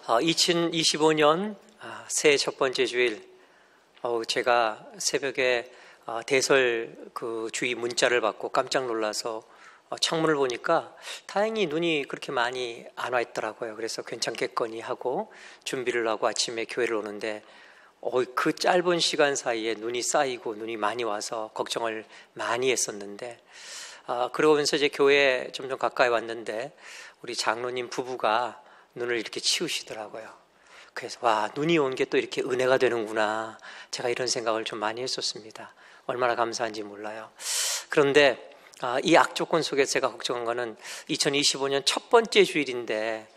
2025년 새해 첫 번째 주일, 제가 새벽에 대설 그 주의 문자를 받고 깜짝 놀라서 창문을 보니까 다행히 눈이 그렇게 많이 안 와 있더라고요. 그래서 괜찮겠거니 하고 준비를 하고 아침에 교회를 오는데 그 짧은 시간 사이에 눈이 쌓이고 눈이 많이 와서 걱정을 많이 했었는데, 그러면서 이제 교회에 점점 가까이 왔는데 우리 장로님 부부가 눈을 이렇게 치우시더라고요. 그래서 눈이 온 게 또 이렇게 은혜가 되는구나, 제가 이런 생각을 좀 많이 했었습니다. 얼마나 감사한지 몰라요. 그런데 이 악조건 속에서 제가 걱정한 거는 2025년 첫 번째 주일인데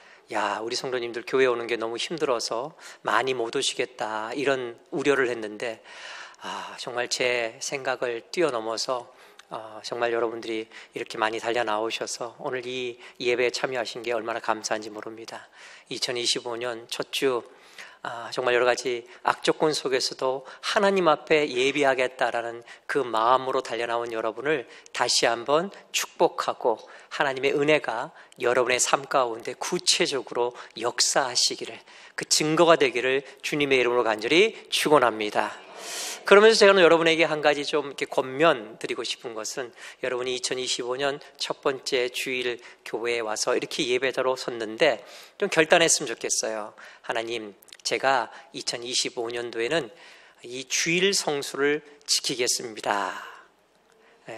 우리 성도님들 교회 오는 게 너무 힘들어서 많이 못 오시겠다, 이런 우려를 했는데 정말 제 생각을 뛰어넘어서 정말 여러분들이 이렇게 많이 달려 나오셔서 오늘 이 예배에 참여하신 게 얼마나 감사한지 모릅니다. 2025년 첫 주 정말 여러 가지 악조건 속에서도 하나님 앞에 예비하겠다라는 그 마음으로 달려나온 여러분을 다시 한번 축복하고 하나님의 은혜가 여러분의 삶 가운데 구체적으로 역사하시기를, 그 증거가 되기를 주님의 이름으로 간절히 축원합니다. 그러면서 제가 여러분에게 한 가지 좀 이렇게 권면 드리고 싶은 것은, 여러분이 2025년 첫 번째 주일 교회에 와서 이렇게 예배자로 섰는데 좀 결단했으면 좋겠어요. 하나님, 제가 2025년도에는 이 주일 성수를 지키겠습니다.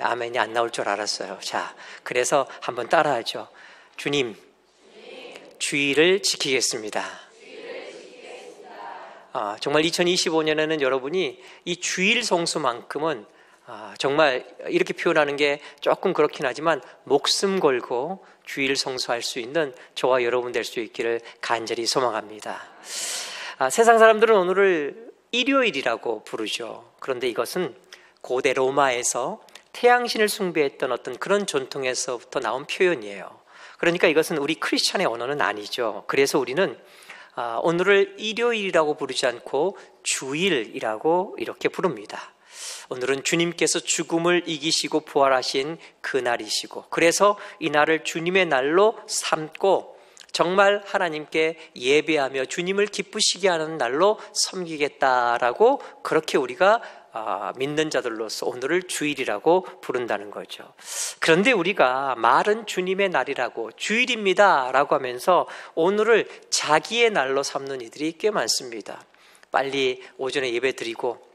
아멘이 안 나올 줄 알았어요. 자, 그래서 한번 따라하죠. 주님, 주일을 지키겠습니다. 정말 2025년에는 여러분이 이 주일 성수만큼은 정말 이렇게 표현하는 게 조금 그렇긴 하지만 목숨 걸고 주일 성수할 수 있는 저와 여러분 될 수 있기를 간절히 소망합니다. 세상 사람들은 오늘을 일요일이라고 부르죠. 그런데 이것은 고대 로마에서 태양신을 숭배했던 어떤 그런 전통에서부터 나온 표현이에요. 그러니까 이것은 우리 크리스찬의 언어는 아니죠. 그래서 우리는 오늘을 일요일이라고 부르지 않고 주일이라고 이렇게 부릅니다. 오늘은 주님께서 죽음을 이기시고 부활하신 그날이시고, 그래서 이 날을 주님의 날로 삼고 정말 하나님께 예배하며 주님을 기쁘시게 하는 날로 섬기겠다라고, 그렇게 우리가 믿는 자들로서 오늘을 주일이라고 부른다는 거죠. 그런데 우리가 말은 주님의 날이라고, 주일입니다 라고 하면서 오늘을 자기의 날로 삼는 이들이 꽤 많습니다. 빨리 오전에 예배 드리고,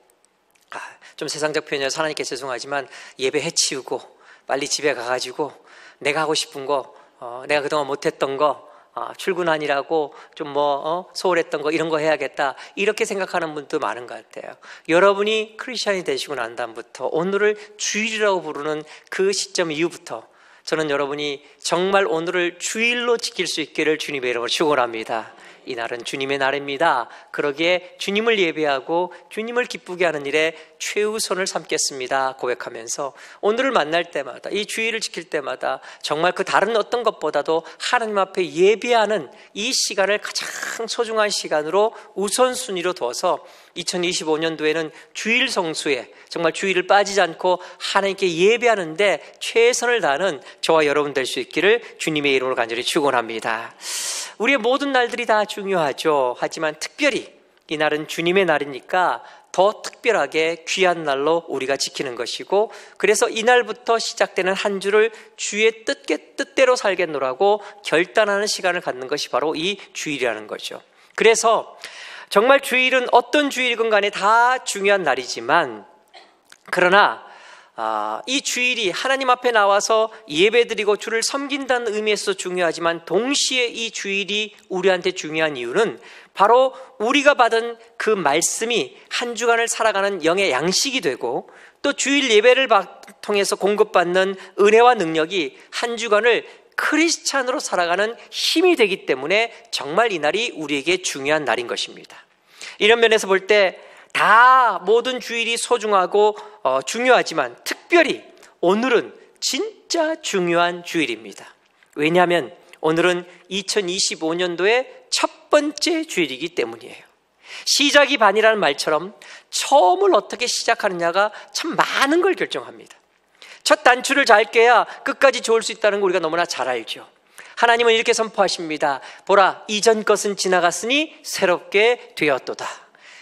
좀 세상적 표현이라서 하나님께 죄송하지만 예배 해치우고 빨리 집에 가가지고 내가 하고 싶은 거, 내가 그동안 못했던 거, 출근하니라고 좀 소홀했던 거, 이런 거 해야겠다, 이렇게 생각하는 분도 많은 것 같아요. 여러분이 크리스찬이 되시고 난 다음부터 오늘을 주일이라고 부르는 그 시점 이후부터 저는 여러분이 정말 오늘을 주일로 지킬 수 있기를 주님의 이름으로 축원합니다. 이 날은 주님의 날입니다. 그러기에 주님을 예배하고 주님을 기쁘게 하는 일에 최우선을 삼겠습니다 고백하면서 오늘을 만날 때마다, 이 주일을 지킬 때마다 정말 그 다른 어떤 것보다도 하나님 앞에 예배하는 이 시간을 가장 소중한 시간으로 우선순위로 둬서 2025년도에는 주일 성수에 정말 주일을 빠지지 않고 하나님께 예배하는데 최선을 다하는 저와 여러분 될 수 있기를 주님의 이름으로 간절히 축원합니다. 우리의 모든 날들이 다 중요하죠. 하지만 특별히 이 날은 주님의 날이니까 더 특별하게 귀한 날로 우리가 지키는 것이고, 그래서 이날부터 시작되는 한 주를 주의 뜻대로 살겠노라고 결단하는 시간을 갖는 것이 바로 이 주일이라는 거죠. 그래서 정말 주일은 어떤 주일이건 간에 다 중요한 날이지만, 그러나 이 주일이 하나님 앞에 나와서 예배드리고 주를 섬긴다는 의미에서 중요하지만, 동시에 이 주일이 우리한테 중요한 이유는 바로 우리가 받은 그 말씀이 한 주간을 살아가는 영의 양식이 되고, 또 주일 예배를 통해서 공급받는 은혜와 능력이 한 주간을 크리스찬으로 살아가는 힘이 되기 때문에 정말 이 날이 우리에게 중요한 날인 것입니다. 이런 면에서 볼 때 다 모든 주일이 소중하고 중요하지만 특별히 오늘은 진짜 중요한 주일입니다. 왜냐하면 오늘은 2025년도의 첫 번째 주일이기 때문이에요. 시작이 반이라는 말처럼 처음을 어떻게 시작하느냐가 참 많은 걸 결정합니다. 첫 단추를 잘 깨야 끝까지 좋을 수 있다는 거 우리가 너무나 잘 알죠. 하나님은 이렇게 선포하십니다. 보라, 이전 것은 지나갔으니 새롭게 되었도다.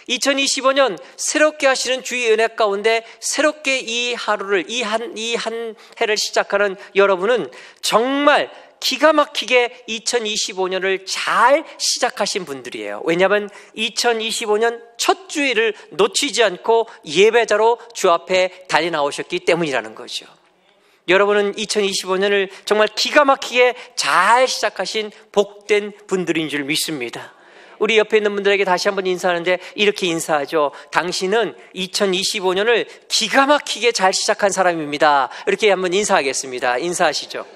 2025년 새롭게 하시는 주의 은혜 가운데 새롭게 이 하루를, 이 한 해를 시작하는 여러분은 정말 기가 막히게 2025년을 잘 시작하신 분들이에요. 왜냐하면 2025년 첫 주일을 놓치지 않고 예배자로 주 앞에 달려 나오셨기 때문이라는 거죠. 여러분은 2025년을 정말 기가 막히게 잘 시작하신 복된 분들인 줄 믿습니다. 우리 옆에 있는 분들에게 다시 한번 인사하는데 이렇게 인사하죠. 당신은 2025년을 기가 막히게 잘 시작한 사람입니다. 이렇게 한번 인사하겠습니다. 인사하시죠.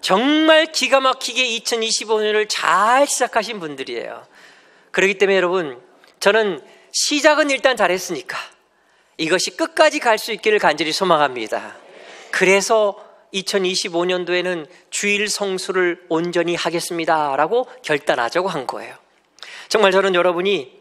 정말 기가 막히게 2025년을 잘 시작하신 분들이에요. 그렇기 때문에 여러분, 저는 시작은 일단 잘했으니까 이것이 끝까지 갈 수 있기를 간절히 소망합니다. 그래서 2025년도에는 주일 성수를 온전히 하겠습니다 라고 결단하자고 한 거예요. 정말 저는 여러분이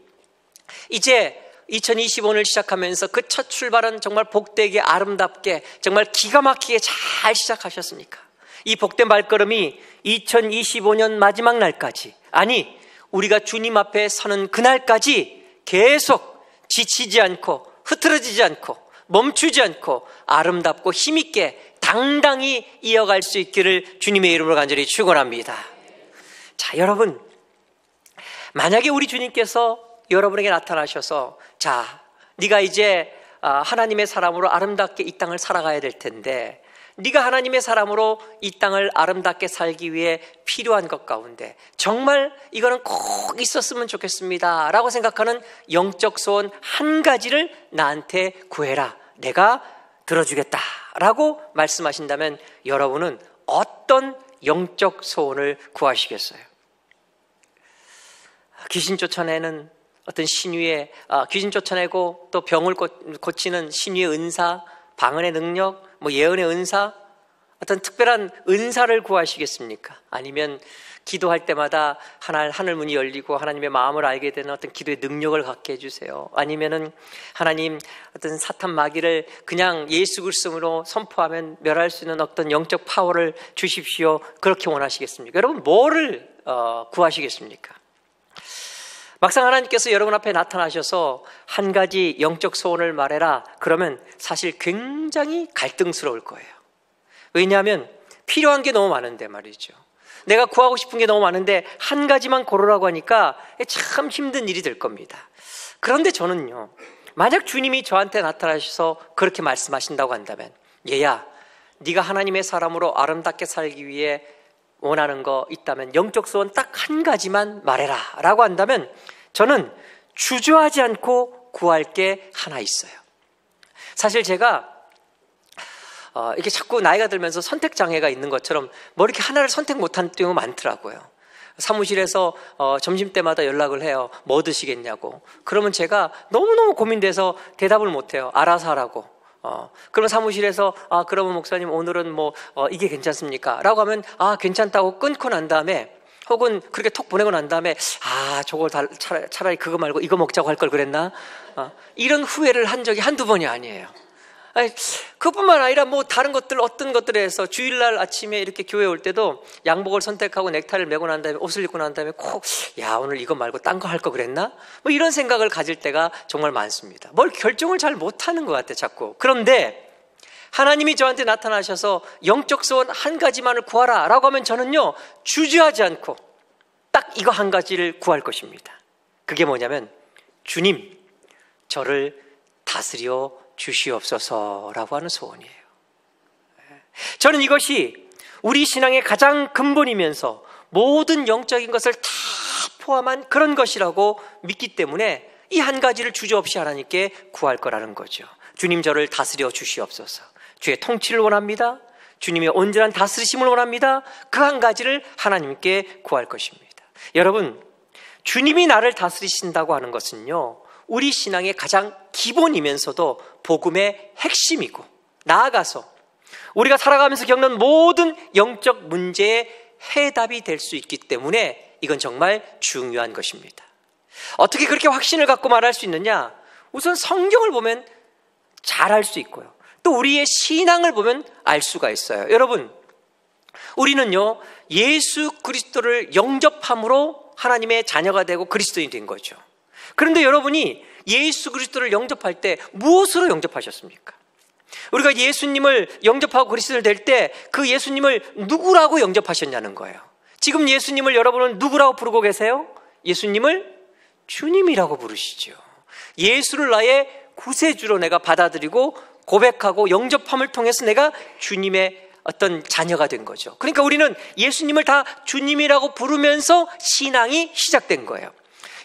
이제 2025년을 시작하면서 그 첫 출발은 정말 복되게 아름답게 정말 기가 막히게 잘 시작하셨습니까? 이 복된 발걸음이 2025년 마지막 날까지, 아니 우리가 주님 앞에 서는 그날까지 계속 지치지 않고 흐트러지지 않고 멈추지 않고 아름답고 힘있게 당당히 이어갈 수 있기를 주님의 이름으로 간절히 축원합니다. 자, 여러분, 만약에 우리 주님께서 여러분에게 나타나셔서 자, 네가 이제 하나님의 사람으로 아름답게 이 땅을 살아가야 될 텐데 네가 하나님의 사람으로 이 땅을 아름답게 살기 위해 필요한 것 가운데 정말 이거는 꼭 있었으면 좋겠습니다 라고 생각하는 영적 소원 한 가지를 나한테 구해라, 내가 들어주겠다 라고 말씀하신다면 여러분은 어떤 영적 소원을 구하시겠어요? 귀신 쫓아내는 어떤 신유의 귀신 쫓아내고 또 병을 고치는 신유의 은사, 방언의 능력, 예언의 은사, 어떤 특별한 은사를 구하시겠습니까? 아니면 기도할 때마다 하늘 문이 열리고 하나님의 마음을 알게 되는 어떤 기도의 능력을 갖게 해주세요. 아니면은 하나님 어떤 사탄 마귀를 그냥 예수 그리스도로 선포하면 멸할 수 있는 어떤 영적 파워를 주십시오. 그렇게 원하시겠습니까? 여러분 뭐를 구하시겠습니까? 막상 하나님께서 여러분 앞에 나타나셔서 한 가지 영적 소원을 말해라 그러면 사실 굉장히 갈등스러울 거예요. 왜냐하면 필요한 게 너무 많은데 말이죠. 내가 구하고 싶은 게 너무 많은데 한 가지만 고르라고 하니까 참 힘든 일이 될 겁니다. 그런데 저는요, 만약 주님이 저한테 나타나셔서 그렇게 말씀하신다고 한다면 얘야, 네가 하나님의 사람으로 아름답게 살기 위해 원하는 거 있다면 영적 소원 딱 한 가지만 말해라 라고 한다면 저는 주저하지 않고 구할 게 하나 있어요. 사실 제가 이렇게 자꾸 나이가 들면서 선택장애가 있는 것처럼 이렇게 하나를 선택 못하는 경우가 많더라고요. 사무실에서 점심 때마다 연락을 해요. 뭐 드시겠냐고. 그러면 제가 너무너무 고민돼서 대답을 못해요. 알아서 하라고. 그러면 사무실에서 그러면 목사님 오늘은 이게 괜찮습니까? 라고 하면 괜찮다고 끊고 난 다음에 혹은 그렇게 톡 보내고 난 다음에 저걸 차라리 그거 말고 이거 먹자고 할 걸 그랬나? 이런 후회를 한 적이 한두 번이 아니에요. 아니, 그뿐만 아니라 다른 것들 어떤 것들에 해서 주일날 아침에 이렇게 교회 올 때도 양복을 선택하고 넥타이를 메고 난 다음에 옷을 입고 난 다음에 오늘 이거 말고 딴 거 할 거 그랬나? 이런 생각을 가질 때가 정말 많습니다. 뭘 결정을 잘 못하는 것 같아 자꾸. 그런데 하나님이 저한테 나타나셔서 영적 소원 한 가지만을 구하라 라고 하면 저는요 주저하지 않고 딱 이거 한 가지를 구할 것입니다. 그게 뭐냐면 주님 저를 다스려 주시옵소서라고 하는 소원이에요. 저는 이것이 우리 신앙의 가장 근본이면서 모든 영적인 것을 다 포함한 그런 것이라고 믿기 때문에 이 한 가지를 주저없이 하나님께 구할 거라는 거죠. 주님 저를 다스려 주시옵소서. 주의 통치를 원합니다. 주님의 온전한 다스리심을 원합니다. 그 한 가지를 하나님께 구할 것입니다. 여러분, 주님이 나를 다스리신다고 하는 것은요 우리 신앙의 가장 기본이면서도 복음의 핵심이고 나아가서 우리가 살아가면서 겪는 모든 영적 문제의 해답이 될 수 있기 때문에 이건 정말 중요한 것입니다. 어떻게 그렇게 확신을 갖고 말할 수 있느냐? 우선 성경을 보면 잘 알 수 있고요. 또 우리의 신앙을 보면 알 수가 있어요. 여러분, 우리는요, 예수 그리스도를 영접함으로 하나님의 자녀가 되고 그리스도인이 된 거죠. 그런데 여러분이 예수 그리스도를 영접할 때 무엇으로 영접하셨습니까? 우리가 예수님을 영접하고 그리스도를 될 때 그 예수님을 누구라고 영접하셨냐는 거예요. 지금 예수님을 여러분은 누구라고 부르고 계세요? 예수님을 주님이라고 부르시죠. 예수를 나의 구세주로 내가 받아들이고 고백하고 영접함을 통해서 내가 주님의 어떤 자녀가 된 거죠. 그러니까 우리는 예수님을 다 주님이라고 부르면서 신앙이 시작된 거예요.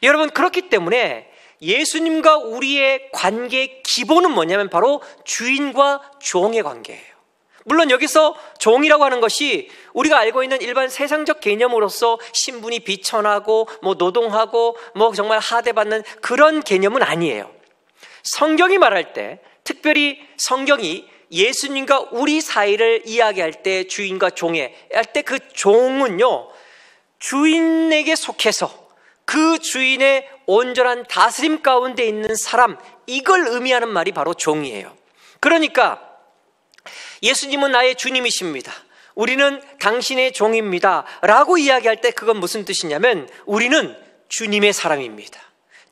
여러분, 그렇기 때문에 예수님과 우리의 관계의 기본은 뭐냐면 바로 주인과 종의 관계예요. 물론 여기서 종이라고 하는 것이 우리가 알고 있는 일반 세상적 개념으로서 신분이 비천하고 노동하고 정말 하대받는 그런 개념은 아니에요. 성경이 말할 때, 특별히 성경이 예수님과 우리 사이를 이야기할 때 주인과 종의 할 때 그 종은요, 주인에게 속해서 그 주인의 온전한 다스림 가운데 있는 사람, 이걸 의미하는 말이 바로 종이에요. 그러니까 예수님은 나의 주님이십니다, 우리는 당신의 종입니다 라고 이야기할 때 그건 무슨 뜻이냐면 우리는 주님의 사람입니다,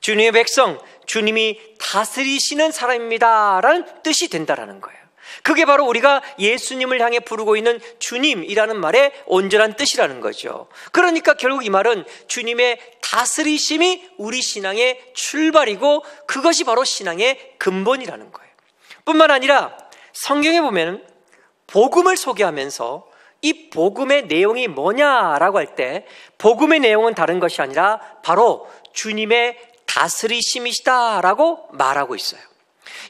주님의 백성, 주님이 다스리시는 사람입니다 라는 뜻이 된다라는 거예요. 그게 바로 우리가 예수님을 향해 부르고 있는 주님이라는 말의 온전한 뜻이라는 거죠. 그러니까 결국 이 말은 주님의 다스리심이 우리 신앙의 출발이고 그것이 바로 신앙의 근본이라는 거예요. 뿐만 아니라 성경에 보면 복음을 소개하면서 이 복음의 내용이 뭐냐라고 할 때 복음의 내용은 다른 것이 아니라 바로 주님의 다스리심이시다라고 말하고 있어요.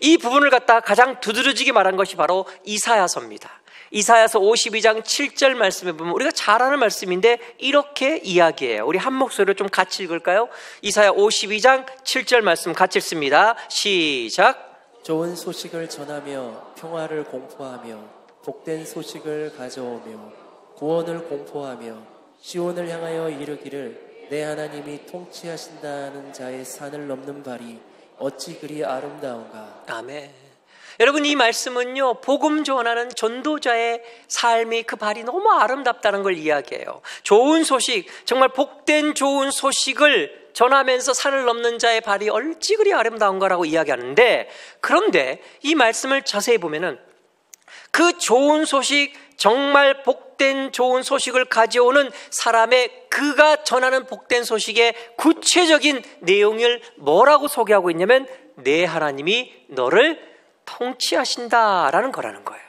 이 부분을 갖다 가장 두드러지게 말한 것이 바로 이사야서입니다. 이사야서 52장 7절 말씀에 보면 우리가 잘 아는 말씀인데 이렇게 이야기해요. 우리 한 목소리로 좀 같이 읽을까요? 이사야 52장 7절 말씀 같이 읽습니다. 시작. 좋은 소식을 전하며 평화를 공포하며 복된 소식을 가져오며 구원을 공포하며 시온을 향하여 이르기를 내 하나님이 통치하신다는 자의 산을 넘는 발이 어찌 그리 아름다운가. 아멘. 여러분, 이 말씀은요, 복음 전하는 전도자의 삶이 그 발이 너무 아름답다는 걸 이야기해요. 좋은 소식, 정말 복된 좋은 소식을 전하면서 산을 넘는 자의 발이 어찌 그리 아름다운가라고 이야기하는데, 그런데 이 말씀을 자세히 보면은 그 좋은 소식, 정말 복된 좋은 소식을 가져오는 사람의 그가 전하는 복된 소식의 구체적인 내용을 뭐라고 소개하고 있냐면 내 하나님이 너를 통치하신다라는 거라는 거예요.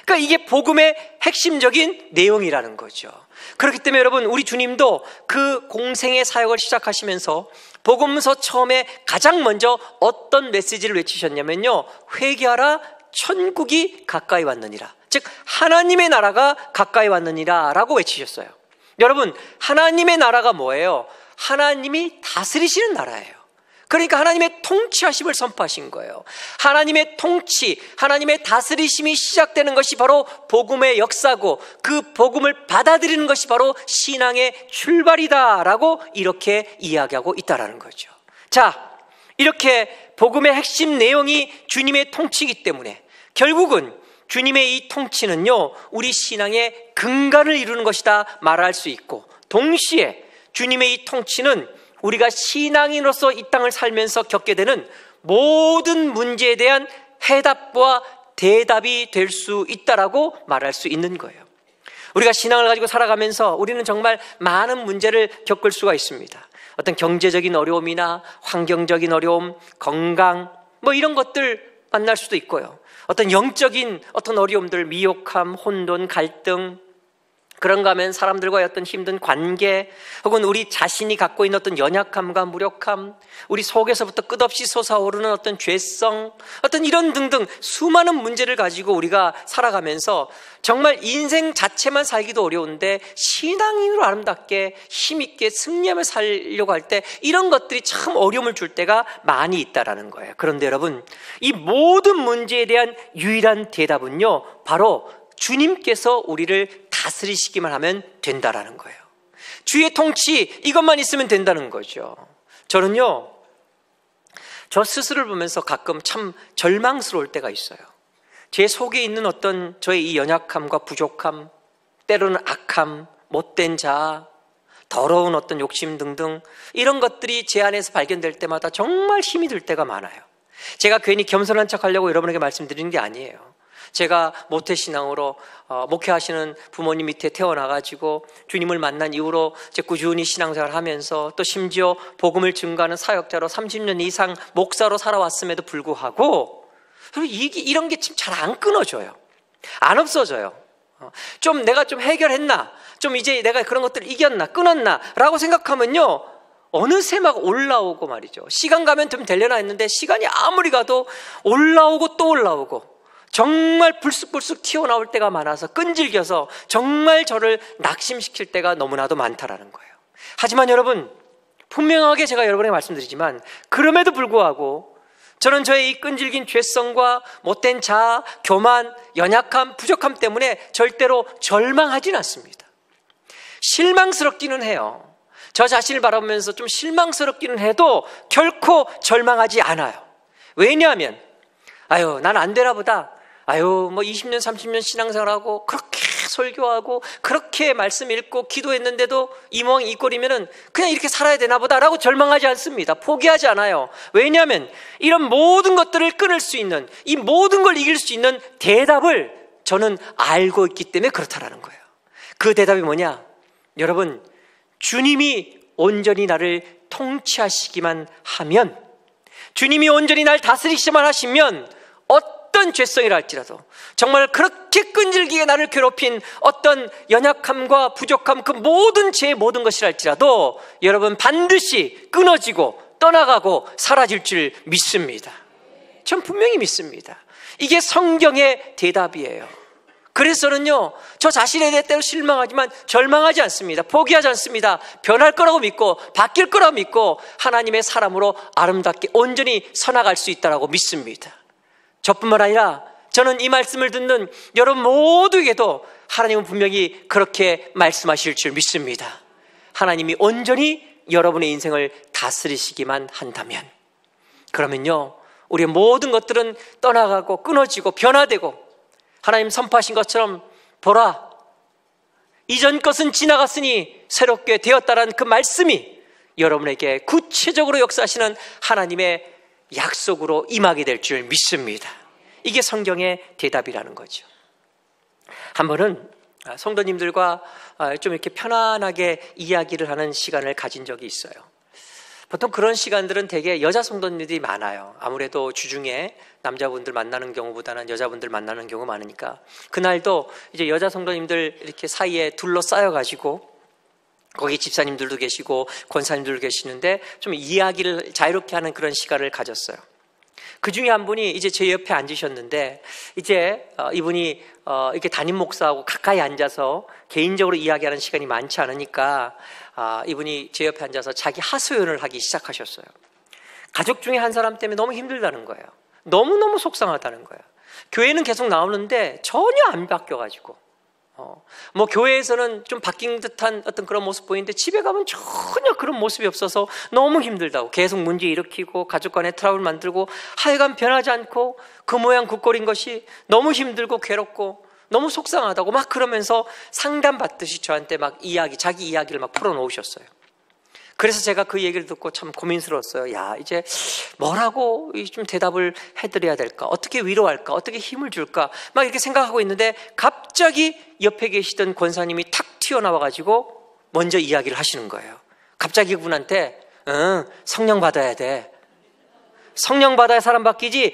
그러니까 이게 복음의 핵심적인 내용이라는 거죠. 그렇기 때문에 여러분, 우리 주님도 그 공생의 사역을 시작하시면서 복음서 처음에 가장 먼저 어떤 메시지를 외치셨냐면요, 회개하라, 천국이 가까이 왔느니라. 즉 하나님의 나라가 가까이 왔느니라 라고 외치셨어요. 여러분, 하나님의 나라가 뭐예요? 하나님이 다스리시는 나라예요. 그러니까 하나님의 통치하심을 선포하신 거예요. 하나님의 통치, 하나님의 다스리심이 시작되는 것이 바로 복음의 역사고 그 복음을 받아들이는 것이 바로 신앙의 출발이다라고 이렇게 이야기하고 있다라는 거죠. 자, 이렇게 복음의 핵심 내용이 주님의 통치이기 때문에 결국은 주님의 이 통치는요, 우리 신앙의 근간을 이루는 것이다 말할 수 있고, 동시에 주님의 이 통치는 우리가 신앙인으로서 이 땅을 살면서 겪게 되는 모든 문제에 대한 해답과 대답이 될 수 있다라고 말할 수 있는 거예요. 우리가 신앙을 가지고 살아가면서 우리는 정말 많은 문제를 겪을 수가 있습니다. 어떤 경제적인 어려움이나 환경적인 어려움, 건강 이런 것들 만날 수도 있고요. 어떤 영적인 어떤 어려움들, 미혹함, 혼돈, 갈등, 그런가 하면 사람들과의 어떤 힘든 관계, 혹은 우리 자신이 갖고 있는 어떤 연약함과 무력함, 우리 속에서부터 끝없이 솟아오르는 어떤 죄성, 어떤 이런 등등 수많은 문제를 가지고 우리가 살아가면서 정말 인생 자체만 살기도 어려운데 신앙인으로 아름답게 힘있게 승리하며 살려고 할 때 이런 것들이 참 어려움을 줄 때가 많이 있다라는 거예요. 그런데 여러분, 이 모든 문제에 대한 유일한 대답은요, 바로 주님께서 우리를 다스리시기만 하면 된다라는 거예요. 주의 통치, 이것만 있으면 된다는 거죠. 저는요, 저 스스로를 보면서 가끔 참 절망스러울 때가 있어요. 제 속에 있는 어떤 저의 이 연약함과 부족함, 때로는 악함, 못된 자아, 더러운 어떤 욕심 등등 이런 것들이 제 안에서 발견될 때마다 정말 힘이 들 때가 많아요. 제가 괜히 겸손한 척 하려고 여러분에게 말씀드리는 게 아니에요. 제가 모태신앙으로 목회하시는 부모님 밑에 태어나가지고 주님을 만난 이후로 이제 꾸준히 신앙생활을 하면서 또 심지어 복음을 증거하는 사역자로 30년 이상 목사로 살아왔음에도 불구하고 이런 게 좀 잘 안 끊어져요. 안 없어져요. 좀 내가 좀 해결했나, 좀 이제 내가 그런 것들을 이겼나, 끊었나 라고 생각하면요, 어느새 막 올라오고 말이죠. 시간 가면 좀 되려나 했는데 시간이 아무리 가도 올라오고 또 올라오고 정말 불쑥불쑥 튀어나올 때가 많아서 끈질겨서 정말 저를 낙심시킬 때가 너무나도 많다라는 거예요. 하지만 여러분, 분명하게 제가 여러분에게 말씀드리지만 그럼에도 불구하고 저는 저의 이 끈질긴 죄성과 못된 자아, 교만, 연약함, 부족함 때문에 절대로 절망하지는 않습니다. 실망스럽기는 해요. 저 자신을 바라보면서 좀 실망스럽기는 해도 결코 절망하지 않아요. 왜냐하면 난 안 되나 보다. 20년 30년 신앙생활하고 그렇게 설교하고 그렇게 말씀 읽고 기도했는데도 이 모양 이 꼴이면은 그냥 이렇게 살아야 되나 보다라고 절망하지 않습니다. 포기하지 않아요. 왜냐하면 이런 모든 것들을 끊을 수 있는, 이 모든 걸 이길 수 있는 대답을 저는 알고 있기 때문에 그렇다라는 거예요. 그 대답이 뭐냐? 여러분, 주님이 온전히 나를 통치하시기만 하면, 주님이 온전히 날 다스리시기만 하시면 어떤 죄성이라 할지라도, 정말 그렇게 끈질기게 나를 괴롭힌 어떤 연약함과 부족함, 그 모든 죄의 모든 것이라 할지라도 여러분 반드시 끊어지고 떠나가고 사라질 줄 믿습니다. 전 분명히 믿습니다. 이게 성경의 대답이에요. 그래서는요, 저 자신에 대해 때로 실망하지만 절망하지 않습니다. 포기하지 않습니다. 변할 거라고 믿고 바뀔 거라고 믿고 하나님의 사람으로 아름답게 온전히 서나갈 수 있다고 믿습니다. 저뿐만 아니라 저는 이 말씀을 듣는 여러분 모두에게도 하나님은 분명히 그렇게 말씀하실 줄 믿습니다. 하나님이 온전히 여러분의 인생을 다스리시기만 한다면, 그러면요, 우리의 모든 것들은 떠나가고 끊어지고 변화되고 하나님 선포하신 것처럼 보라, 이전 것은 지나갔으니 새롭게 되었다라는 그 말씀이 여러분에게 구체적으로 역사하시는 하나님의 약속으로 임하게 될 줄 믿습니다. 이게 성경의 대답이라는 거죠. 한 번은 성도님들과 좀 이렇게 편안하게 이야기를 하는 시간을 가진 적이 있어요. 보통 그런 시간들은 되게 여자 성도님들이 많아요. 아무래도 주중에 남자분들 만나는 경우보다는 여자분들 만나는 경우가 많으니까 그날도 이제 여자 성도님들 이렇게 사이에 둘러싸여가지고 거기 집사님들도 계시고 권사님들도 계시는데 좀 이야기를 자유롭게 하는 그런 시간을 가졌어요. 그 중에 한 분이 이제 제 옆에 앉으셨는데, 이제 이분이 이렇게 담임 목사하고 가까이 앉아서 개인적으로 이야기하는 시간이 많지 않으니까 이분이 제 옆에 앉아서 자기 하소연을 하기 시작하셨어요. 가족 중에 한 사람 때문에 너무 힘들다는 거예요. 너무너무 속상하다는 거예요. 교회는 계속 나오는데 전혀 안 바뀌어가지고 교회에서는 좀 바뀐 듯한 어떤 그런 모습 보이는데 집에 가면 전혀 그런 모습이 없어서 너무 힘들다고, 계속 문제 일으키고 가족 간에 트러블 만들고 하여간 변하지 않고 그 모양 그 꼴인 것이 너무 힘들고 괴롭고 너무 속상하다고 막 그러면서 상담받듯이 저한테 막 자기 이야기를 막 풀어놓으셨어요. 그래서 제가 그 얘기를 듣고 참 고민스러웠어요. 이제 뭐라고 좀 대답을 해드려야 될까? 어떻게 위로할까? 어떻게 힘을 줄까? 막 이렇게 생각하고 있는데 갑자기 옆에 계시던 권사님이 탁 튀어나와가지고 먼저 이야기를 하시는 거예요. 갑자기 그분한테 성령 받아야 돼. 성령 받아야 사람 바뀌지.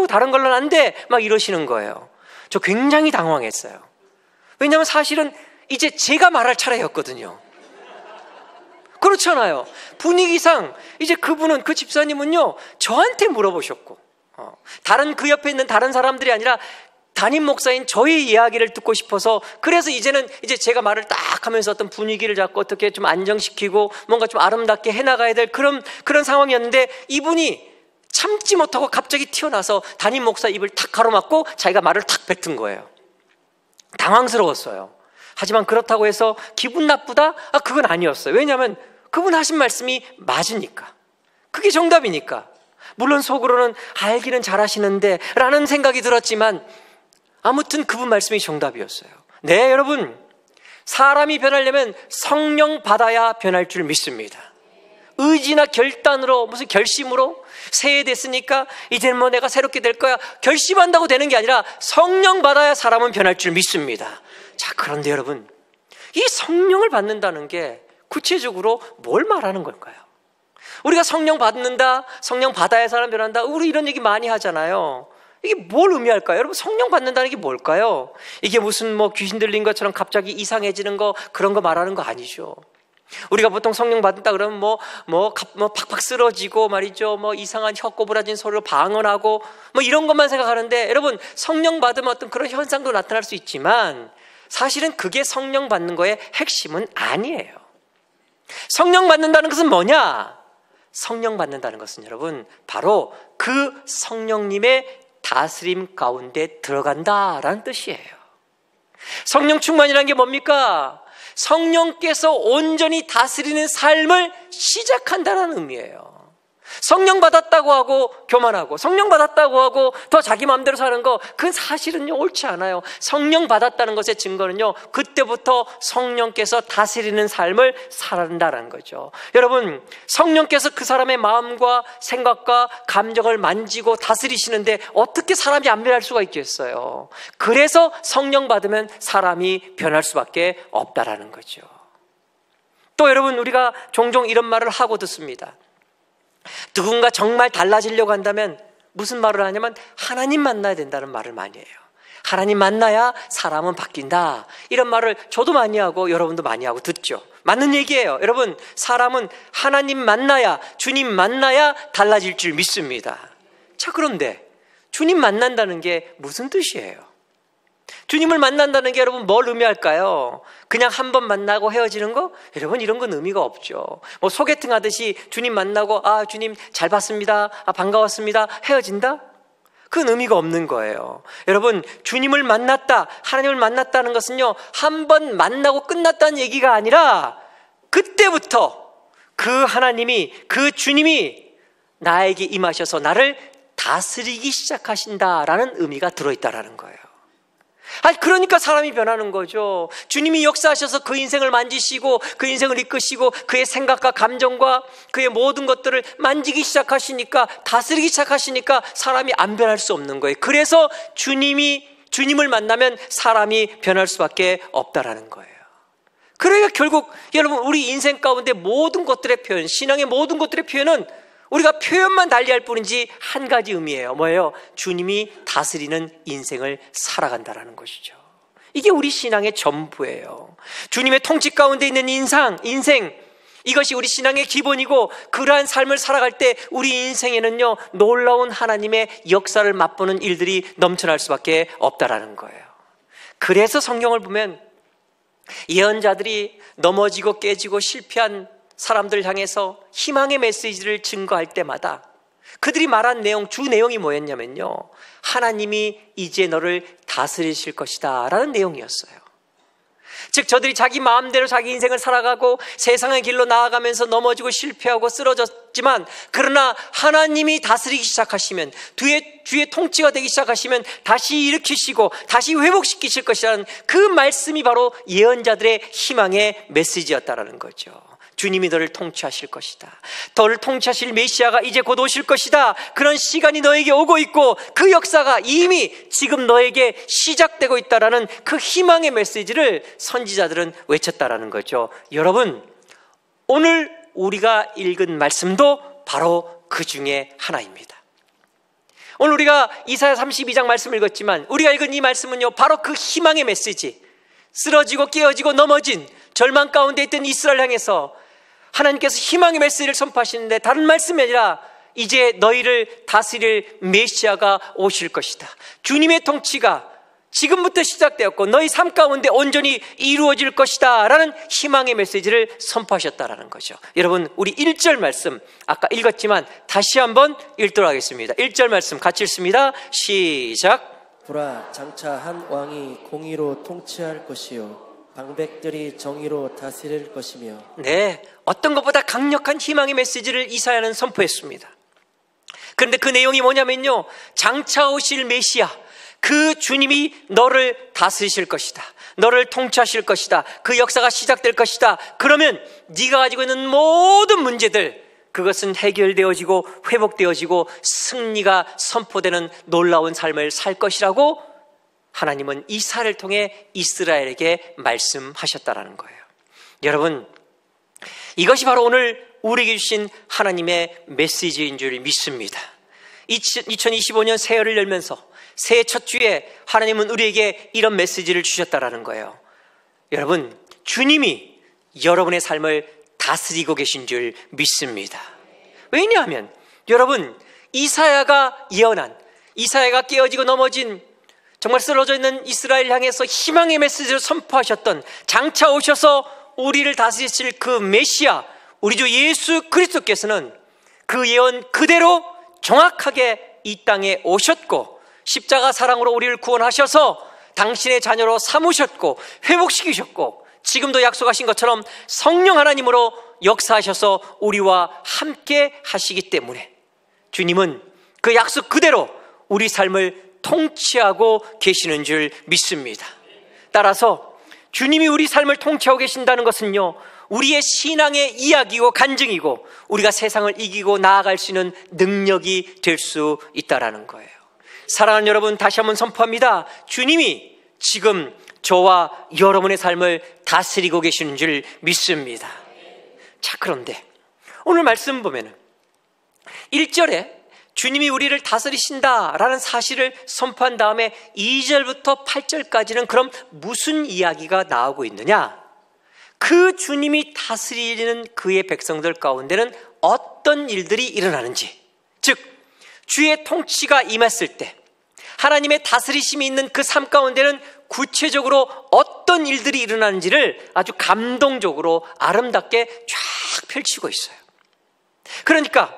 다른 걸로는 안 돼. 막 이러시는 거예요. 저 굉장히 당황했어요. 왜냐하면 사실은 이제 제가 말할 차례였거든요. 그렇잖아요. 분위기상 이제 그분은, 그 집사님은요, 저한테 물어보셨고 다른 그 옆에 있는 다른 사람들이 아니라 담임 목사인 저의 이야기를 듣고 싶어서, 그래서 이제는 이제 제가 말을 딱 하면서 어떤 분위기를 잡고 어떻게 좀 안정시키고 뭔가 좀 아름답게 해나가야 될 그런 상황이었는데, 이분이 참지 못하고 갑자기 튀어나와서 담임 목사 입을 탁 가로막고 자기가 말을 탁 뱉은 거예요. 당황스러웠어요. 하지만 그렇다고 해서 기분 나쁘다? 그건 아니었어요. 왜냐하면 그분 하신 말씀이 맞으니까, 그게 정답이니까. 물론 속으로는 알기는 잘하시는데 라는 생각이 들었지만 아무튼 그분 말씀이 정답이었어요. 네, 여러분, 사람이 변하려면 성령 받아야 변할 줄 믿습니다. 의지나 결단으로, 무슨 결심으로 새해 됐으니까 이제는 뭐 내가 새롭게 될 거야, 결심한다고 되는 게 아니라 성령 받아야 사람은 변할 줄 믿습니다. 자, 그런데 여러분, 이 성령을 받는다는 게 구체적으로 뭘 말하는 걸까요? 우리가 성령 받는다, 성령 받아야 사람 변한다, 우리 이런 얘기 많이 하잖아요. 이게 뭘 의미할까요? 여러분, 성령 받는다는 게 뭘까요? 이게 무슨 뭐 귀신 들린 것처럼 갑자기 이상해지는 거, 그런 거 말하는 거 아니죠. 우리가 보통 성령 받는다 그러면 팍팍 쓰러지고 말이죠. 뭐 이상한 혀꼬부라진 소리로 방언하고 뭐 이런 것만 생각하는데, 여러분, 성령 받으면 어떤 그런 현상도 나타날 수 있지만 사실은 그게 성령 받는 거의 핵심은 아니에요. 성령 받는다는 것은 뭐냐? 성령 받는다는 것은 여러분, 바로 그 성령님의 다스림 가운데 들어간다라는 뜻이에요. 성령 충만이라는 게 뭡니까? 성령께서 온전히 다스리는 삶을 시작한다는 의미예요. 성령 받았다고 하고 교만하고, 성령 받았다고 하고 더 자기 마음대로 사는 거, 그건 사실은요 옳지 않아요. 성령 받았다는 것의 증거는요, 그때부터 성령께서 다스리는 삶을 살아간다는 거죠. 여러분, 성령께서 그 사람의 마음과 생각과 감정을 만지고 다스리시는데 어떻게 사람이 안 변할 수가 있겠어요? 그래서 성령 받으면 사람이 변할 수밖에 없다라는 거죠. 또 여러분, 우리가 종종 이런 말을 하고 듣습니다. 누군가 정말 달라지려고 한다면 무슨 말을 하냐면 하나님 만나야 된다는 말을 많이 해요. 하나님 만나야 사람은 바뀐다, 이런 말을 저도 많이 하고 여러분도 많이 하고 듣죠. 맞는 얘기예요. 여러분, 사람은 하나님 만나야, 주님 만나야 달라질 줄 믿습니다. 자, 그런데 주님 만난다는 게 무슨 뜻이에요? 주님을 만난다는 게 여러분 뭘 의미할까요? 그냥 한 번 만나고 헤어지는 거? 여러분, 이런 건 의미가 없죠. 뭐 소개팅 하듯이 주님 만나고 주님 잘 봤습니다, 반가웠습니다, 헤어진다? 그건 의미가 없는 거예요. 여러분, 주님을 만났다, 하나님을 만났다는 것은요, 한 번 만나고 끝났다는 얘기가 아니라 그때부터 그 하나님이, 그 주님이 나에게 임하셔서 나를 다스리기 시작하신다라는 의미가 들어있다라는 거예요. 그러니까 사람이 변하는 거죠. 주님이 역사하셔서 그 인생을 만지시고 그 인생을 이끄시고 그의 생각과 감정과 그의 모든 것들을 만지기 시작하시니까, 다스리기 시작하시니까 사람이 안 변할 수 없는 거예요. 그래서 주님을 만나면 사람이 변할 수밖에 없다라는 거예요. 그러니까 결국 여러분, 우리 인생 가운데 모든 것들의 표현, 신앙의 모든 것들의 표현은 우리가 표현만 달리할 뿐이지 한 가지 의미예요. 뭐예요? 주님이 다스리는 인생을 살아간다라는 것이죠. 이게 우리 신앙의 전부예요. 주님의 통치 가운데 있는 인생, 이것이 우리 신앙의 기본이고, 그러한 삶을 살아갈 때 우리 인생에는요, 놀라운 하나님의 역사를 맛보는 일들이 넘쳐날 수밖에 없다라는 거예요. 그래서 성경을 보면 예언자들이 넘어지고 깨지고 실패한 사람들 향해서 희망의 메시지를 증거할 때마다 그들이 말한 주 내용이 뭐였냐면요, 하나님이 이제 너를 다스리실 것이다 라는 내용이었어요. 즉, 저들이 자기 마음대로 자기 인생을 살아가고 세상의 길로 나아가면서 넘어지고 실패하고 쓰러졌지만, 그러나 하나님이 다스리기 시작하시면, 주의 통치가 되기 시작하시면 다시 일으키시고 다시 회복시키실 것이라는 그 말씀이 바로 예언자들의 희망의 메시지였다라는 거죠. 주님이 너를 통치하실 것이다, 너를 통치하실 메시아가 이제 곧 오실 것이다, 그런 시간이 너에게 오고 있고 그 역사가 이미 지금 너에게 시작되고 있다라는 그 희망의 메시지를 선지자들은 외쳤다라는 거죠. 여러분, 오늘 우리가 읽은 말씀도 바로 그 중에 하나입니다. 오늘 우리가 이사야 32장 말씀을 읽었지만 우리가 읽은 이 말씀은요, 바로 그 희망의 메시지, 쓰러지고 깨어지고 넘어진 절망 가운데 있던 이스라엘 향해서 하나님께서 희망의 메시지를 선포하시는데, 다른 말씀이 아니라 이제 너희를 다스릴 메시아가 오실 것이다, 주님의 통치가 지금부터 시작되었고 너희 삶 가운데 온전히 이루어질 것이다 라는 희망의 메시지를 선포하셨다라는 거죠. 여러분, 우리 1절 말씀 아까 읽었지만 다시 한번 읽도록 하겠습니다. 1절 말씀 같이 읽습니다. 시작. 보라, 장차 한 왕이 공의로 통치할 것이요 방백들이 정의로 다스릴 것이며. 네, 어떤 것보다 강력한 희망의 메시지를 이사야는 선포했습니다. 그런데 그 내용이 뭐냐면요, 장차 오실 메시아, 그 주님이 너를 다스리실 것이다. 너를 통치하실 것이다. 그 역사가 시작될 것이다. 그러면 네가 가지고 있는 모든 문제들, 그것은 해결되어지고 회복되어지고 승리가 선포되는 놀라운 삶을 살 것이라고 하나님은 이사야를 통해 이스라엘에게 말씀하셨다라는 거예요. 여러분, 이것이 바로 오늘 우리에게 주신 하나님의 메시지인 줄 믿습니다. 2025년 새해를 열면서 새해 첫 주에 하나님은 우리에게 이런 메시지를 주셨다라는 거예요. 여러분, 주님이 여러분의 삶을 다스리고 계신 줄 믿습니다. 왜냐하면 여러분, 이사야가 예언한, 이사야가 깨어지고 넘어진, 정말 쓰러져 있는 이스라엘 향해서 희망의 메시지를 선포하셨던, 장차 오셔서 우리를 다스리실 그 메시아, 우리 주 예수 그리스도께서는 그 예언 그대로 정확하게 이 땅에 오셨고, 십자가 사랑으로 우리를 구원하셔서 당신의 자녀로 삼으셨고 회복시키셨고, 지금도 약속하신 것처럼 성령 하나님으로 역사하셔서 우리와 함께 하시기 때문에 주님은 그 약속 그대로 우리 삶을 통치하고 계시는 줄 믿습니다. 따라서 주님이 우리 삶을 통치하고 계신다는 것은요, 우리의 신앙의 이야기고 간증이고 우리가 세상을 이기고 나아갈 수 있는 능력이 될 수 있다는 거예요. 사랑하는 여러분, 다시 한번 선포합니다. 주님이 지금 저와 여러분의 삶을 다스리고 계시는 줄 믿습니다. 자, 그런데 오늘 말씀 보면은 1절에 주님이 우리를 다스리신다라는 사실을 선포한 다음에 2절부터 8절까지는 그럼 무슨 이야기가 나오고 있느냐? 그 주님이 다스리는 그의 백성들 가운데는 어떤 일들이 일어나는지, 즉 주의 통치가 임했을 때 하나님의 다스리심이 있는 그 삶 가운데는 구체적으로 어떤 일들이 일어나는지를 아주 감동적으로 아름답게 쫙 펼치고 있어요. 그러니까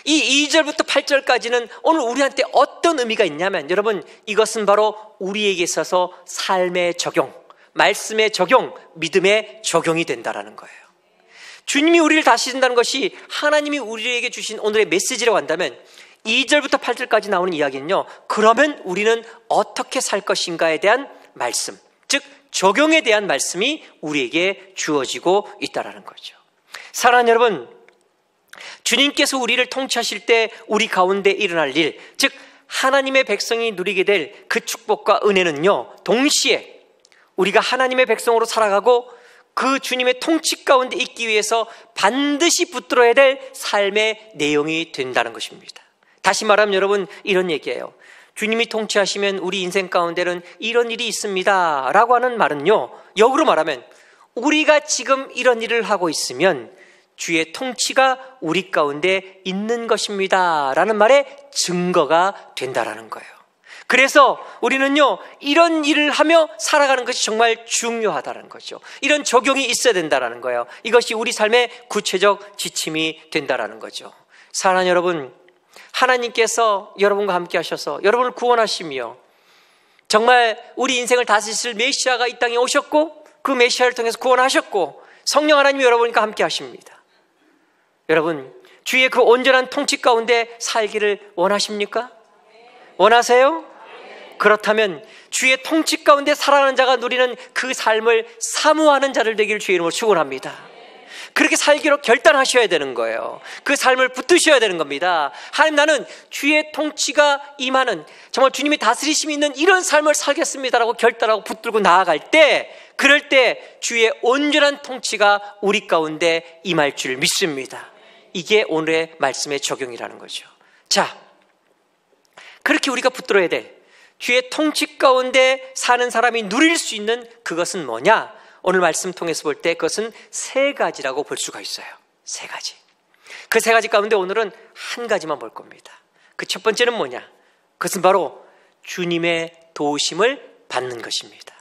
이 2절부터 8절까지는 오늘 우리한테 어떤 의미가 있냐면, 여러분, 이것은 바로 우리에게 있어서 삶의 적용, 말씀의 적용, 믿음의 적용이 된다는 거예요. 주님이 우리를 다스린다는 것이 하나님이 우리에게 주신 오늘의 메시지라고 한다면 2절부터 8절까지 나오는 이야기는요, 그러면 우리는 어떻게 살 것인가에 대한 말씀, 즉 적용에 대한 말씀이 우리에게 주어지고 있다는 거죠. 사랑하는 여러분, 주님께서 우리를 통치하실 때 우리 가운데 일어날 일, 즉 하나님의 백성이 누리게 될 그 축복과 은혜는요, 동시에 우리가 하나님의 백성으로 살아가고 그 주님의 통치 가운데 있기 위해서 반드시 붙들어야 될 삶의 내용이 된다는 것입니다. 다시 말하면 여러분, 이런 얘기예요. 주님이 통치하시면 우리 인생 가운데는 이런 일이 있습니다 라고 하는 말은요, 역으로 말하면 우리가 지금 이런 일을 하고 있으면 주의 통치가 우리 가운데 있는 것입니다 라는 말의 증거가 된다라는 거예요. 그래서 우리는요, 이런 일을 하며 살아가는 것이 정말 중요하다는 거죠. 이런 적용이 있어야 된다는 거예요. 이것이 우리 삶의 구체적 지침이 된다는 거죠. 사랑하는 여러분, 하나님께서 여러분과 함께 하셔서 여러분을 구원하시며 정말 우리 인생을 다스리실 메시아가 이 땅에 오셨고 그 메시아를 통해서 구원하셨고 성령 하나님이 여러분과 함께 하십니다. 여러분, 주의 그 온전한 통치 가운데 살기를 원하십니까? 원하세요? 그렇다면 주의 통치 가운데 살아가는 자가 누리는 그 삶을 사모하는 자를 되기를 주의 이름으로 축원합니다. 그렇게 살기로 결단하셔야 되는 거예요. 그 삶을 붙드셔야 되는 겁니다. 하나님, 나는 주의 통치가 임하는, 정말 주님이 다스리심이 있는 이런 삶을 살겠습니다라고 결단하고 붙들고 나아갈 때, 그럴 때 주의 온전한 통치가 우리 가운데 임할 줄 믿습니다. 이게 오늘의 말씀의 적용이라는 거죠. 자, 그렇게 우리가 붙들어야 될 주의 통치 가운데 사는 사람이 누릴 수 있는 그것은 뭐냐? 오늘 말씀 통해서 볼 때 그것은 세 가지라고 볼 수가 있어요. 세 가지. 그 세 가지 가운데 오늘은 한 가지만 볼 겁니다. 그 첫 번째는 뭐냐? 그것은 바로 주님의 도우심을 받는 것입니다.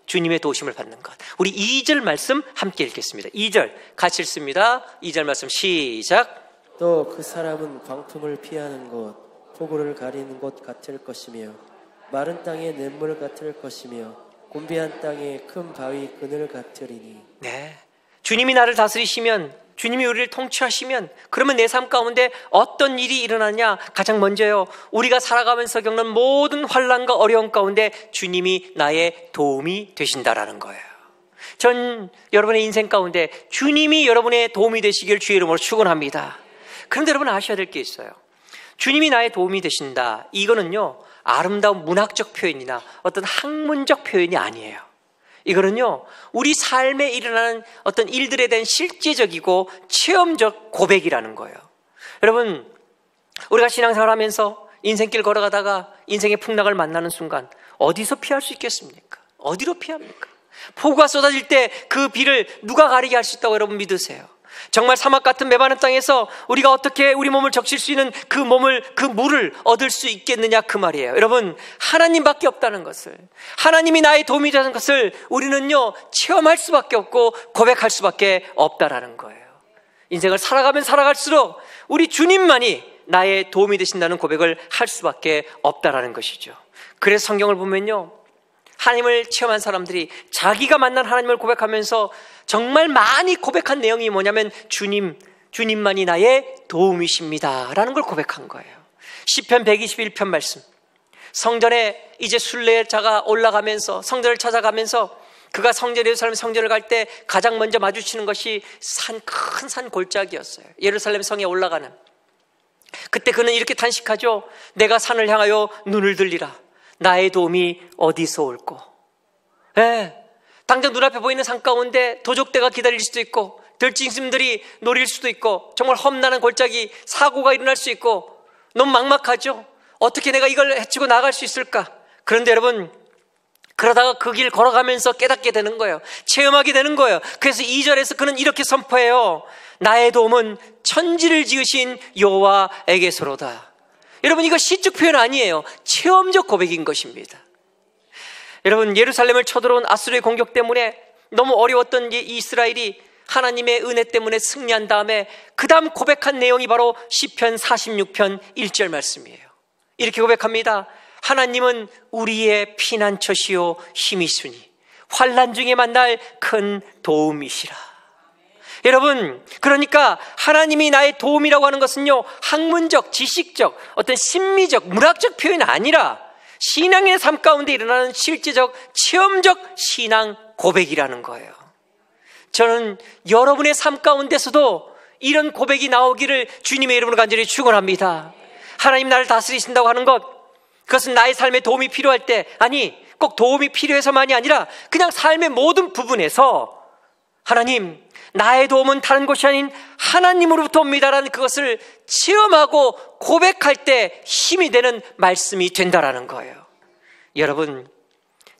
주님의 도우심을 받는 것. 우리 2절 말씀 함께 읽겠습니다. 2절 같이 읽습니다. 2절 말씀 시작. 또 그 사람은 광풍을 피하는 곳, 폭우를 가리는 곳 같을 것이며 마른 땅의 냇물 같을 것이며 곤비한 땅의 큰 바위 그늘 같으리니. 네, 주님이 나를 다스리시면 주님이 우리를 통치하시면 그러면 내 삶 가운데 어떤 일이 일어나냐? 가장 먼저요, 우리가 살아가면서 겪는 모든 환난과 어려움 가운데 주님이 나의 도움이 되신다라는 거예요. 전 여러분의 인생 가운데 주님이 여러분의 도움이 되시길 주의 이름으로 축원합니다. 그런데 여러분 아셔야 될 게 있어요. 주님이 나의 도움이 되신다, 이거는요 아름다운 문학적 표현이나 어떤 학문적 표현이 아니에요. 이거는요 우리 삶에 일어나는 어떤 일들에 대한 실제적이고 체험적 고백이라는 거예요. 여러분, 우리가 신앙생활 하면서 인생길 걸어가다가 인생의 풍랑을 만나는 순간 어디서 피할 수 있겠습니까? 어디로 피합니까? 폭우가 쏟아질 때 그 비를 누가 가리게 할 수 있다고 여러분 믿으세요? 정말 사막 같은 메마른 땅에서 우리가 어떻게 우리 몸을 적실 수 있는 그 물을 얻을 수 있겠느냐, 그 말이에요. 여러분, 하나님밖에 없다는 것을, 하나님이 나의 도움이 되는 것을 우리는요 체험할 수밖에 없고 고백할 수밖에 없다라는 거예요. 인생을 살아가면 살아갈수록 우리 주님만이 나의 도움이 되신다는 고백을 할 수밖에 없다라는 것이죠. 그래서 성경을 보면요, 하나님을 체험한 사람들이 자기가 만난 하나님을 고백하면서 정말 많이 고백한 내용이 뭐냐면 주님만이 나의 도움이십니다 라는 걸 고백한 거예요. 시편 121편 말씀, 성전에 이제 순례자가 올라가면서 성전을 찾아가면서 그가 예루살렘 성전을 갈 때 가장 먼저 마주치는 것이 큰 산 골짜기였어요. 예루살렘 성에 올라가는, 그때 그는 이렇게 탄식하죠. 내가 산을 향하여 눈을 들리라. 나의 도움이 어디서 올꼬? 당장 눈앞에 보이는 산 가운데 도적대가 기다릴 수도 있고 들짐승들이 노릴 수도 있고 정말 험난한 골짜기, 사고가 일어날 수 있고 너무 막막하죠. 어떻게 내가 이걸 헤치고 나갈 수 있을까? 그런데 여러분, 그러다가 그 길 걸어가면서 깨닫게 되는 거예요. 체험하게 되는 거예요. 그래서 2절에서 그는 이렇게 선포해요. 나의 도움은 천지를 지으신 여호와에게서로다. 여러분, 이거 시적 표현 아니에요. 체험적 고백인 것입니다. 여러분, 예루살렘을 쳐들어온 아수르의 공격 때문에 너무 어려웠던 이 이스라엘이 하나님의 은혜 때문에 승리한 다음에 그 다음 고백한 내용이 바로 시편 46편 1절 말씀이에요. 이렇게 고백합니다. 하나님은 우리의 피난처시요 힘이시니 환난 중에 만날 큰 도움이시라. 여러분, 그러니까 하나님이 나의 도움이라고 하는 것은요 학문적, 지식적, 어떤 심미적, 문학적 표현이 아니라 신앙의 삶 가운데 일어나는 실제적, 체험적 신앙 고백이라는 거예요. 저는 여러분의 삶 가운데서도 이런 고백이 나오기를 주님의 이름으로 간절히 축원합니다. 하나님 나를 다스리신다고 하는 것, 그것은 나의 삶에 도움이 필요할 때, 아니 꼭 도움이 필요해서만이 아니라 그냥 삶의 모든 부분에서 하나님, 나의 도움은 다른 곳이 아닌 하나님으로부터 옵니다라는 그것을 체험하고 고백할 때 힘이 되는 말씀이 된다라는 거예요. 여러분,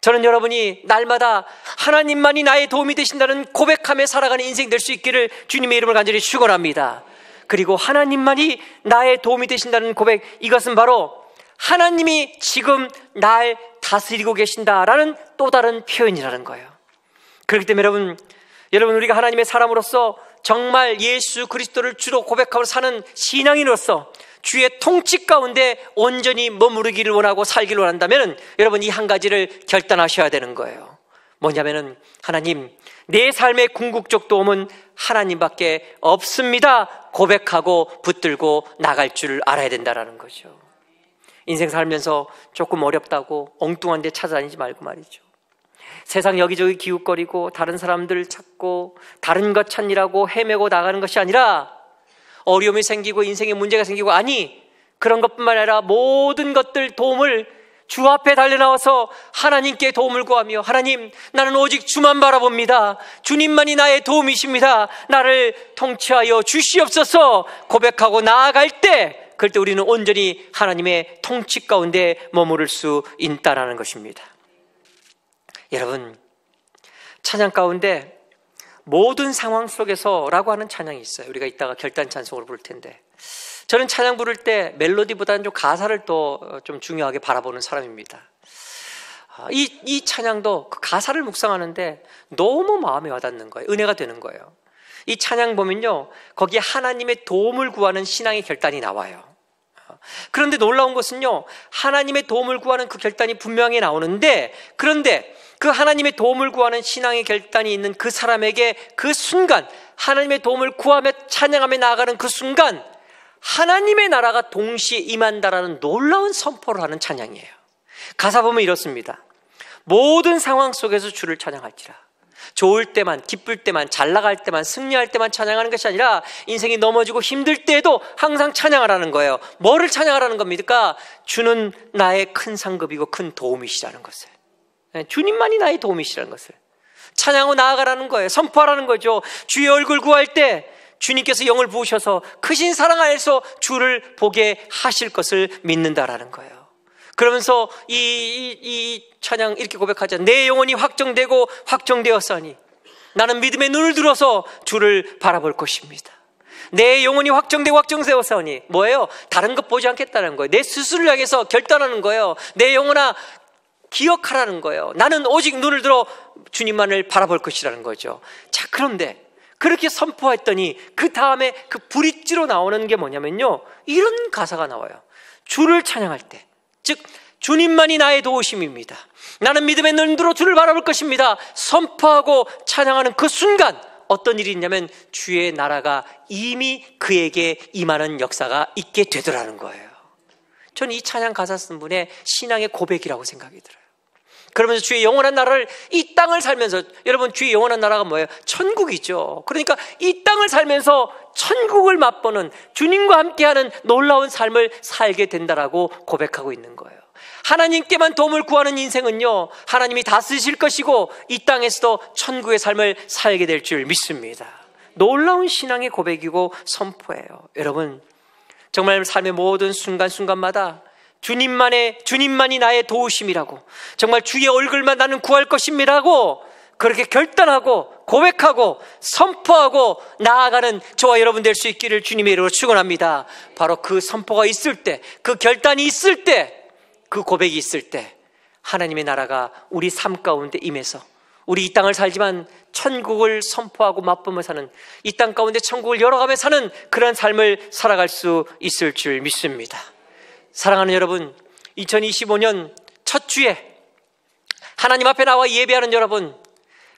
저는 여러분이 날마다 하나님만이 나의 도움이 되신다는 고백함에 살아가는 인생 될 수 있기를 주님의 이름을 간절히 축원합니다. 그리고 하나님만이 나의 도움이 되신다는 고백, 이것은 바로 하나님이 지금 날 다스리고 계신다라는 또 다른 표현이라는 거예요. 그렇기 때문에 여러분 우리가 하나님의 사람으로서 정말 예수 그리스도를 주로 고백하고 사는 신앙인으로서 주의 통치 가운데 온전히 머무르기를 원하고 살기를 원한다면 여러분 이 한 가지를 결단하셔야 되는 거예요. 뭐냐면은, 하나님, 내 삶의 궁극적 도움은 하나님밖에 없습니다 고백하고 붙들고 나갈 줄 알아야 된다는 거죠. 인생 살면서 조금 어렵다고 엉뚱한 데 찾아다니지 말고 말이죠. 세상 여기저기 기웃거리고 다른 사람들 찾고 다른 것 찾느라고 헤매고 나가는 것이 아니라 어려움이 생기고 인생에 문제가 생기고, 아니 그런 것뿐만 아니라 모든 것들 도움을 주 앞에 달려나와서 하나님께 도움을 구하며, 하나님, 나는 오직 주만 바라봅니다. 주님만이 나의 도움이십니다. 나를 통치하여 주시옵소서 고백하고 나아갈 때, 그럴 때 우리는 온전히 하나님의 통치 가운데 머무를 수 있다는 것입니다. 여러분, 찬양 가운데 모든 상황 속에서라고 하는 찬양이 있어요. 우리가 이따가 결단 찬송으로 부를 텐데, 저는 찬양 부를 때 멜로디보다는 좀 가사를 또 좀 중요하게 바라보는 사람입니다. 이 찬양도 그 가사를 묵상하는데 너무 마음에 와닿는 거예요. 은혜가 되는 거예요. 이 찬양 보면요, 거기에 하나님의 도움을 구하는 신앙의 결단이 나와요. 그런데 놀라운 것은요, 하나님의 도움을 구하는 그 결단이 분명히 나오는데, 그런데 그 하나님의 도움을 구하는 신앙의 결단이 있는 그 사람에게 그 순간 하나님의 도움을 구하며 찬양하며 나아가는 그 순간 하나님의 나라가 동시에 임한다라는 놀라운 선포를 하는 찬양이에요. 가사 보면 이렇습니다. 모든 상황 속에서 주를 찬양할지라. 좋을 때만, 기쁠 때만, 잘 나갈 때만, 승리할 때만 찬양하는 것이 아니라 인생이 넘어지고 힘들 때에도 항상 찬양하라는 거예요. 뭐를 찬양하라는 겁니까? 주는 나의 큰 상급이고 큰 도움이시라는 것을. 주님만이 나의 도움이시라는 것을 찬양하고 나아가라는 거예요. 선포하라는 거죠. 주의 얼굴 구할 때 주님께서 영을 부으셔서 크신 사랑 안에서 주를 보게 하실 것을 믿는다라는 거예요. 그러면서 이 찬양 이렇게 고백하자. 내 영혼이 확정되고 확정되었사니 나는 믿음의 눈을 들어서 주를 바라볼 것입니다. 내 영혼이 확정되고 확정되었사니 뭐예요? 다른 것 보지 않겠다는 거예요. 내 스스로를 향해서 결단하는 거예요. 내 영혼아 기억하라는 거예요. 나는 오직 눈을 들어 주님만을 바라볼 것이라는 거죠. 자, 그런데 그렇게 선포했더니 그 다음에 그 브릿지로 나오는 게 뭐냐면요, 이런 가사가 나와요. 주를 찬양할 때, 즉 주님만이 나의 도우심입니다. 나는 믿음의 눈으로 주를 바라볼 것입니다. 선포하고 찬양하는 그 순간 어떤 일이 있냐면 주의 나라가 이미 그에게 임하는 역사가 있게 되더라는 거예요. 저는 이 찬양 가사 쓴 분의 신앙의 고백이라고 생각이 들어요. 그러면서 주의 영원한 나라를 이 땅을 살면서, 여러분 주의 영원한 나라가 뭐예요? 천국이죠. 그러니까 이 땅을 살면서 천국을 맛보는, 주님과 함께하는 놀라운 삶을 살게 된다라고 고백하고 있는 거예요. 하나님께만 도움을 구하는 인생은요, 하나님이 다스리실 것이고 이 땅에서도 천국의 삶을 살게 될 줄 믿습니다. 놀라운 신앙의 고백이고 선포예요. 여러분, 정말 삶의 모든 순간순간마다 주님만이 나의 도우심이라고, 정말 주의 얼굴만 나는 구할 것입니다라고 그렇게 결단하고 고백하고 선포하고 나아가는 저와 여러분 될 수 있기를 주님의 이름으로 축원합니다. 바로 그 선포가 있을 때, 그 결단이 있을 때, 그 고백이 있을 때 하나님의 나라가 우리 삶 가운데 임해서 우리 이 땅을 살지만 천국을 선포하고 맛보며 사는, 이 땅 가운데 천국을 열어가며 사는 그런 삶을 살아갈 수 있을 줄 믿습니다. 사랑하는 여러분, 2025년 첫 주에 하나님 앞에 나와 예배하는 여러분,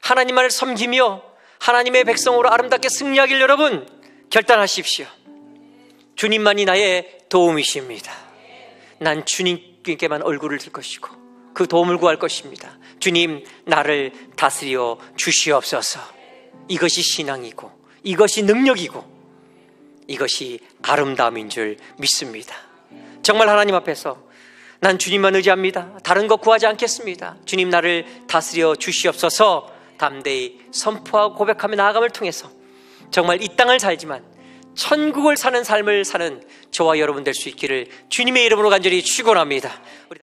하나님만을 섬기며 하나님의 백성으로 아름답게 승리하길 여러분 결단하십시오. 주님만이 나의 도움이십니다. 난 주님께만 얼굴을 들 것이고 그 도움을 구할 것입니다. 주님, 나를 다스려 주시옵소서. 이것이 신앙이고 이것이 능력이고 이것이 아름다움인 줄 믿습니다. 정말 하나님 앞에서 난 주님만 의지합니다. 다른 것 구하지 않겠습니다. 주님, 나를 다스려 주시옵소서. 담대히 선포하고 고백하며 나아감을 통해서 정말 이 땅을 살지만 천국을 사는 삶을 사는 저와 여러분 될 수 있기를 주님의 이름으로 간절히 축원합니다.